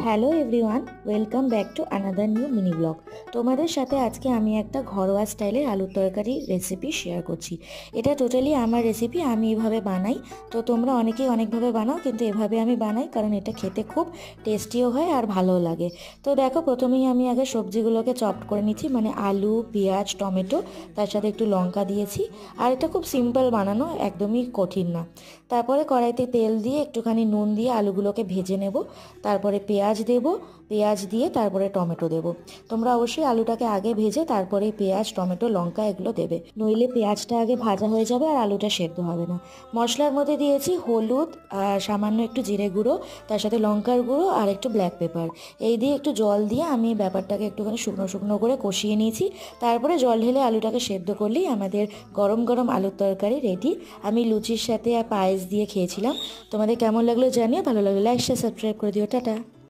Hello everyone, welcome back to another new mini blog. তোমাদের সাথে আজকে আমি একটা ঘরোয়া স্টাইলের আলুর তরকারি রেসিপি শেয়ার করছি। এটা টোটালি আমার রেসিপি, আমি এভাবে বানাই। তো তোমরা অনেকেই অনেকভাবে বানাও, কিন্তু এভাবে আমি বানাই কারণ এটা খেতে খুব টেস্টিও হয় আর ভালোও লাগে। তো দেখো, প্রথমেই আমি আগে সবজিগুলোকে চপড করে নিচ্ছি, মানে আলু, পেঁয়াজ, টমেটো, তার সাথে একটু লঙ্কা দিয়েছি। আর এটা খুব সিম্পল বানানো, একদমই কঠিন না। তারপরে কড়াইতে তেল দিয়ে একটুখানি নুন দিয়ে আলুগুলোকে ভেজে নেব। তারপরে পেঁয়াজ দেব, পেঁয়াজ দিয়ে তারপরে টমেটো দেব। তোমরা অবশ্যই আলুটাকে আগে ভেজে তারপরে পেঁয়াজ, টমেটো, লঙ্কা এগুলো দেবে, নইলে পেঁয়াজটা আগে ভাজা হয়ে যাবে আর আলুটা সেদ্ধ হবে না। মশলার মধ্যে দিয়েছি হলুদ আর সামান্য একটু জিরে গুঁড়ো, তার সাথে লঙ্কার গুঁড়ো আর একটু ব্ল্যাক পেপার। এই দিয়ে একটু জল দিয়ে আমি ব্যাপারটাকে একটুখানি শুকনো শুকনো করে কষিয়ে নিয়েছি। তারপরে জল ঢেলে আলুটাকে সেদ্ধ করলেই আমাদের গরম গরম আলুর তরকারি রেডি। আমি লুচির সাথে আর পায়েস দিয়ে খেয়েছিলাম। তোমাদের কেমন লাগলো জানিও, ভালো লাগলে লাইক শেয়ার সাবস্ক্রাইব করে দিও। টাটা।